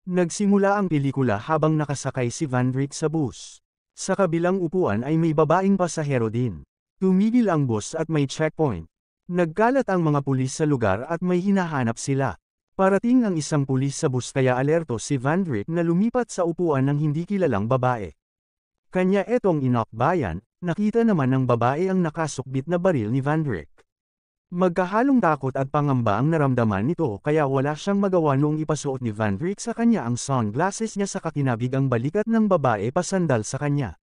Nagsimula ang pelikula habang nakasakay si Van Rick sa bus. Sa kabilang upuan ay may babaeng pasahero din. Tumigil ang bus at may checkpoint. Nagkalat ang mga pulis sa lugar at may hinahanap sila. Parating ang isang pulis sa bus kaya alerto si Van Rick na lumipat sa upuan ng hindi kilalang babae. Kanya etong inakbayan, nakita naman ng babae ang nakasukbit na baril ni Van Rick. Magkahalong takot at pangamba ang naramdaman nito kaya wala siyang magawa noong ipasuot ni Van Rick sa kanya ang sunglasses niya sa kakinabig ang balikat ng babae pasandal sa kanya.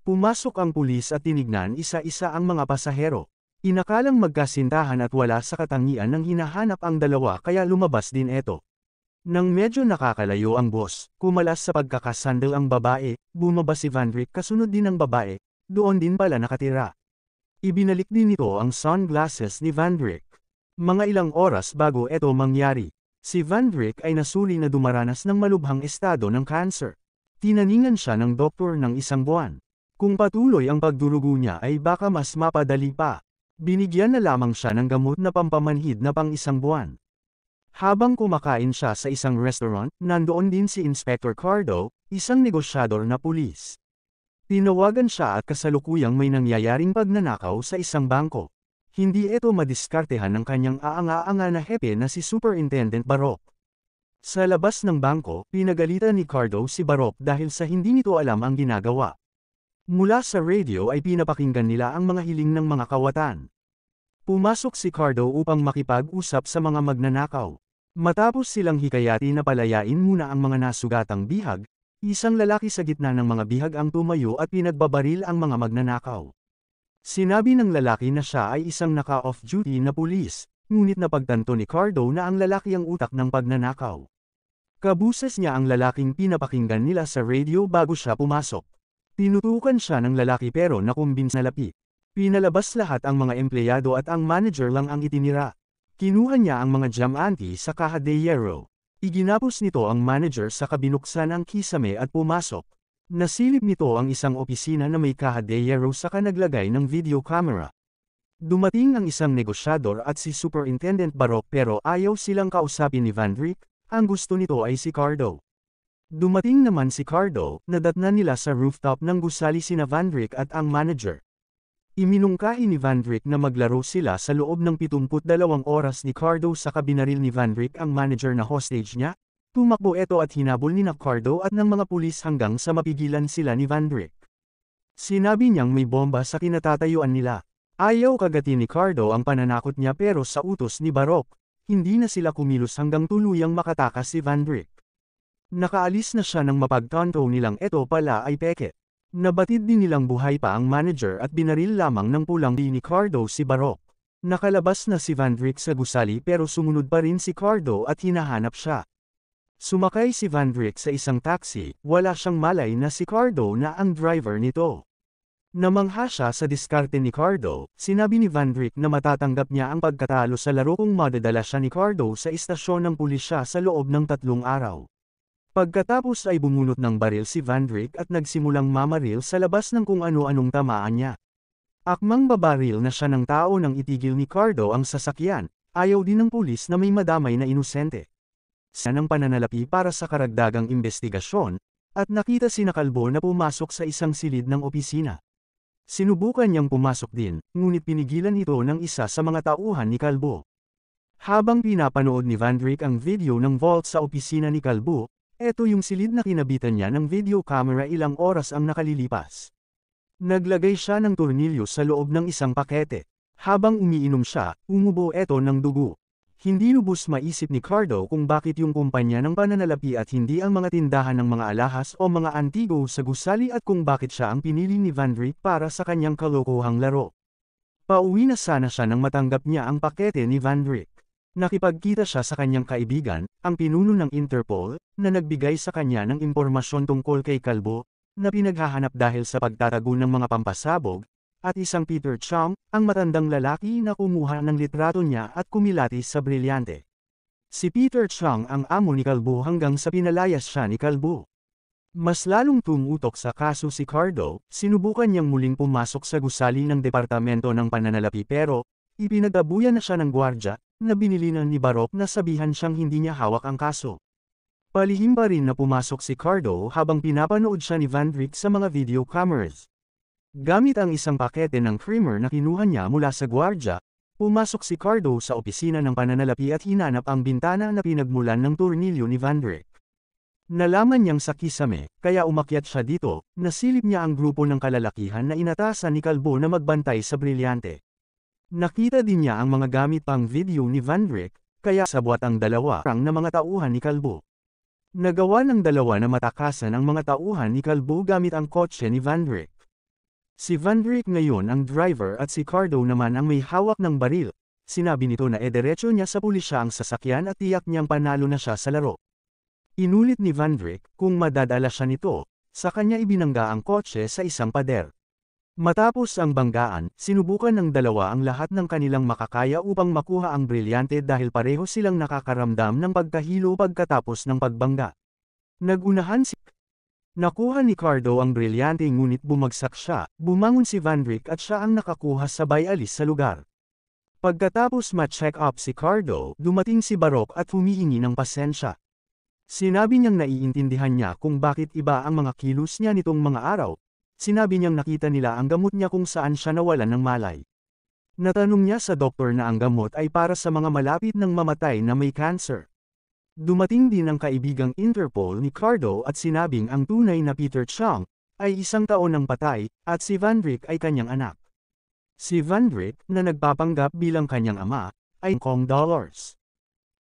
Pumasok ang pulis at tinignan isa-isa ang mga pasahero. Inakalang magkasintahan at wala sa katangian ng hinahanap ang dalawa kaya lumabas din ito. Nang medyo nakakalayo ang bus, kumalas sa pagkakasandal ang babae, bumaba si Van Rick kasunod din ng babae, doon din pala nakatira. Ibinalik din nito ang sunglasses ni Van Rick. Mga ilang oras bago ito mangyari, si Van Rick ay nasuri na dumaranas ng malubhang estado ng cancer. Tinaningan siya ng doktor ng isang buwan. Kung patuloy ang pagdurugo niya ay baka mas mapadali pa. Binigyan na lamang siya ng gamot na pampamanhid na pang isang buwan. Habang kumakain siya sa isang restaurant, nandoon din si Inspector Cardo, isang negosyador na pulis. Tinawagan siya at kasalukuyang may nangyayaring pagnanakaw sa isang bangko. Hindi ito madiskartehan ng kanyang aanga-anga na hepe na si Superintendent Barok. Sa labas ng bangko, pinagalitan ni Cardo si Barok dahil sa hindi nito alam ang ginagawa. Mula sa radio ay pinapakinggan nila ang mga hiling ng mga kawatan. Pumasok si Cardo upang makipag-usap sa mga magnanakaw. Matapos silang hikayati na palayain muna ang mga nasugatang bihag, isang lalaki sa gitna ng mga bihag ang tumayo at pinagbabaril ang mga magnanakaw. Sinabi ng lalaki na siya ay isang naka-off-duty na pulis, ngunit napagtanto ni Cardo na ang lalaki ang utak ng pagnanakaw. Kabuses niya ang lalaking pinapakinggan nila sa radio bago siya pumasok. Tinutukan siya ng lalaki pero nakumbins na lapi. Pinalabas lahat ang mga empleyado at ang manager lang ang itinira. Kinuha niya ang mga diamante sa caja de hierro. Iginapos nito ang manager sa kabinuksan ang kisame at pumasok. Nasilip nito ang isang opisina na may caja de hierro saka naglagay ng video camera. Dumating ang isang negosyador at si Superintendent Barok pero ayaw silang kausapin ni Van Rick, ang gusto nito ay si Cardo. Dumating naman si Cardo, nadatnan nila sa rooftop ng gusali sina Van Rick at ang manager. Iminungkahi ni Van Rick na maglaro sila sa loob ng 72 oras ni Cardo sa kabinaril ni Van Rick ang manager na hostage niya. Tumakbo ito at hinabol ni Cardo at ng mga pulis hanggang sa mapigilan sila ni Van Rick. Sinabi niyang may bomba sa kinatatayuan nila. Ayaw kagatin ni Cardo ang pananakot niya pero sa utos ni Barok, hindi na sila kumilos hanggang tuluyang makatakas si Van Rick. Nakaalis na siya nang mapagtanto nilang ito pala ay peke. Nabatid din nilang buhay pa ang manager at binaril lamang ng pulang ni Cardo si Barok. Nakalabas na si Van Rick sa gusali pero sumunod pa rin si Cardo at hinahanap siya. Sumakay si Van Rick sa isang taxi, wala siyang malay na si Cardo na ang driver nito. Namangha siya sa diskarte ni Cardo, sinabi ni Van Rick na matatanggap niya ang pagkatalo sa laro kung madadala siya ni Cardo sa istasyon ng pulisya sa loob ng 3 araw. Pagkatapos ay bumunot ng baril si Van Rick at nagsimulang mamaril sa labas ng kung ano-anong tamaan niya. Akmang babaril na siya ng tao nang itigil ni Cardo ang sasakyan, ayaw din ng pulis na may madamay na inosente. Siya ng pananalapi para sa karagdagang investigasyon, at nakita si Kalbo na pumasok sa isang silid ng opisina. Sinubukan niyang pumasok din, ngunit pinigilan ito ng isa sa mga tauhan ni Kalbo. Habang pinapanood ni Van Rick ang video ng vault sa opisina ni Kalbo, eto yung silid na kinabitan niya ng video camera ilang oras ang nakalilipas. Naglagay siya ng tornilyo sa loob ng isang pakete. Habang umiinom siya, umubo eto ng dugo. Hindi lubos maisip ni Cardo kung bakit yung kumpanya ng pananalapi at hindi ang mga tindahan ng mga alahas o mga antigo sa gusali at kung bakit siya ang pinili ni Van Rick para sa kanyang kalokohang laro. Pauwi na sana siya nang matanggap niya ang pakete ni Van Rick. Nakipagkita siya sa kanyang kaibigan, ang pinuno ng Interpol, na nagbigay sa kanya ng impormasyon tungkol kay Kalbo, na pinaghahanap dahil sa pagtatago ng mga pampasabog, at isang Peter Chong, ang matandang lalaki na kumuha ng litrato niya at kumilatis sa brilyante. Si Peter Chong ang amo ni Kalbo hanggang sa pinalayas siya ni Kalbo. Mas lalong tumutok sa kaso si Cardo, sinubukan niyang muling pumasok sa gusali ng Departamento ng Pananalapi pero, ipinagtabuyan na siya ng gwardya, na binilinan ni Barok na sabihan siyang hindi niya hawak ang kaso. Palihim pa rin na pumasok si Cardo habang pinapanood siya ni Van Rick sa mga video cameras. Gamit ang isang pakete ng creamer na kinuha niya mula sa gwardya, pumasok si Cardo sa opisina ng pananalapi at hinanap ang bintana na pinagmulan ng tornilyo ni Van Rick. Nalaman niyang sa kisame, kaya umakyat siya dito, nasilip niya ang grupo ng kalalakihan na inatasan ni Kalbo na magbantay sa brilyante. Nakita din niya ang mga gamit pang video ni Van Rick, kaya sabwat ang dalawa na mga tauhan ni Kalbo. Nagawa ng dalawa na matakasan ang mga tauhan ni Kalbo gamit ang kotse ni Van Rick. Si Van Rick ngayon ang driver at si Cardo naman ang may hawak ng baril. Sinabi nito na ederecho niya sa pulisya ang sasakyan at tiyak niyang panalo na siya sa laro. Inulit ni Van Rick kung madadala siya nito, sa kanya ibinangga ang kotse sa isang pader. Matapos ang banggaan, sinubukan ng dalawa ang lahat ng kanilang makakaya upang makuha ang brilyante dahil pareho silang nakakaramdam ng pagkahilo pagkatapos ng pagbangga. Nagunahan si Nakuha ni Cardo ang brilyante ngunit bumagsak siya, bumangon si Van Rick at siya ang nakakuha sabay alis sa lugar. Pagkatapos ma-check up si Cardo, dumating si Barok at humihingi ng pasensya. Sinabi niyang naiintindihan niya kung bakit iba ang mga kilos niya nitong mga araw. Sinabi niyang nakita nila ang gamot niya kung saan siya nawalan ng malay. Natanong niya sa doktor na ang gamot ay para sa mga malapit ng mamatay na may cancer. Dumating din ang kaibigang Interpol ni Cardo at sinabing ang tunay na Peter Chang ay 1 taon ng patay at si Van Rick ay kanyang anak. Si Van Rick na nagpapanggap bilang kanyang ama ay Hong Kong dollars.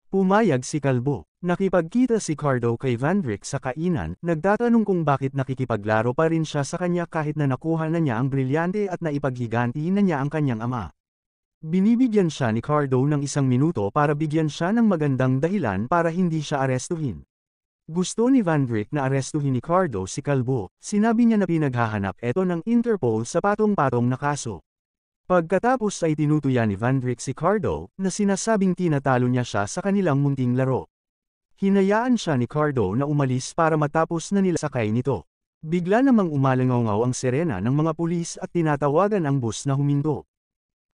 Pumayag si Kalbo. Nakipagkita si Cardo kay Van Rick sa kainan, nagtatanong kung bakit nakikipaglaro pa rin siya sa kanya kahit na nakuha na niya ang brilyante at naipaghiganti na niya ang kanyang ama. Binibigyan siya ni Cardo ng 1 minuto para bigyan siya ng magandang dahilan para hindi siya arestuhin. Gusto ni Van Rick na arestuhin ni Cardo si Kalbo, sinabi niya na pinaghahanap ito ng Interpol sa patong-patong na kaso. Pagkatapos ay tinutuya ni Van Rick si Cardo, na sinasabing tinatalo niya siya sa kanilang munting laro. Hinayaan siya ni Cardo na umalis para matapos na nila sakay nito. Bigla namang umalangaw ang sirena ng mga pulis at tinatawagan ang bus na huminto.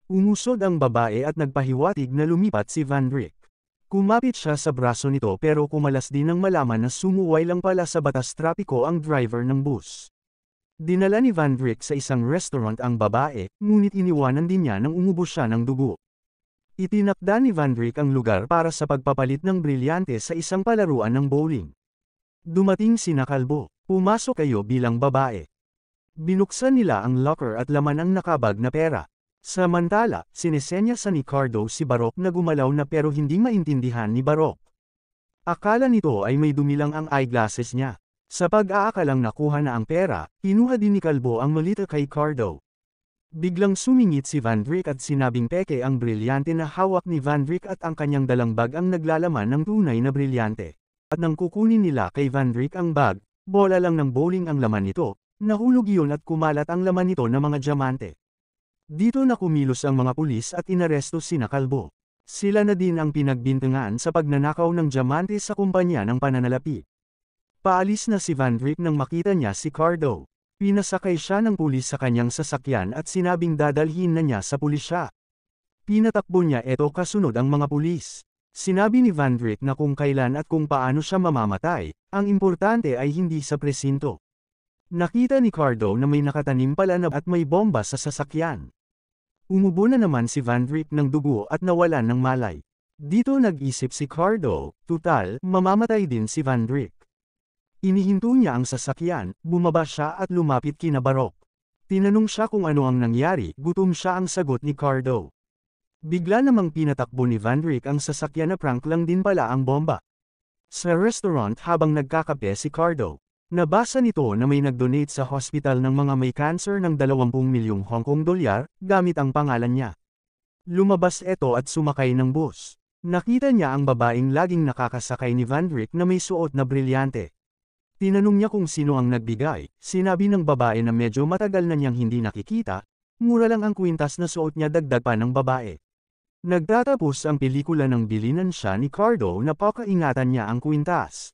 Umusod ang babae at nagpahiwatig na lumipat si Van Rick. Kumapit siya sa braso nito pero kumalas din nang malaman na sumuway lang pala sa batas trapiko ang driver ng bus. Dinala ni Van Rick sa isang restaurant ang babae, ngunit iniwanan din niya nang umubos siya ng dugo. Itinakda ni Van Rick ang lugar para sa pagpapalit ng brilyante sa isang palaruan ng bowling. Dumating sina Kalbo. Pumasok kayo bilang babae. Binuksan nila ang locker at laman ang nakabag na pera. Samantala, sinesenya sa ni Cardo si Barok na gumalaw na pero hindi maintindihan ni Barok. Akala nito ay may dumilang ang eyeglasses niya. Sa pag-aakalang nakuha na ang pera, kinuha din ni Kalbo ang malita kay Cardo. Biglang sumingit si Van Rick at sinabing peke ang brilyante na hawak ni Van Rick at ang kanyang dalang bag ang naglalaman ng tunay na brilyante. At nang kukunin nila kay Van Rick ang bag, bola lang ng bowling ang laman nito, nahulog iyon at kumalat ang laman nito ng mga diamante. Dito na kumilos ang mga pulis at inaresto sina Kalbo. Sila na din ang pinagbintangan sa pagnanakaw ng diamante sa kumpanya ng pananalapi. Paalis na si Van Rick nang makita niya si Cardo. Pinasakay siya ng pulis sa kanyang sasakyan at sinabing dadalhin na niya sa pulisya. Pinatakbo niya ito kasunod ang mga pulis. Sinabi ni Van Rick na kung kailan at kung paano siya mamamatay, ang importante ay hindi sa presinto. Nakita ni Cardo na may nakatanim pala na at may bomba sa sasakyan. Umubo na naman si Van Rick ng dugo at nawalan ng malay. Dito nag-isip si Cardo, tutal, mamamatay din si Van Rick. Inihinto niya ang sasakyan, bumaba siya at lumapit kina Barok. Tinanong siya kung ano ang nangyari, gutom siya ang sagot ni Cardo. Bigla namang pinatakbo ni Van Rick ang sasakyan na prank lang din pala ang bomba. Sa restaurant habang nagkakape si Cardo, nabasa nito na may nag-donate sa hospital ng mga may cancer ng 20 milyong Hong Kong dolyar, gamit ang pangalan niya. Lumabas ito at sumakay ng bus. Nakita niya ang babaeng laging nakakasakay ni Van Rick na may suot na brilyante. Tinanong niya kung sino ang nagbigay, sinabi ng babae na medyo matagal na niyang hindi nakikita, mura lang ang kwintas na suot niya dagdag pa ng babae. Nagtatapos ang pelikula ng bilinan siya ni Cardo na pakaingatan niya ang kwintas.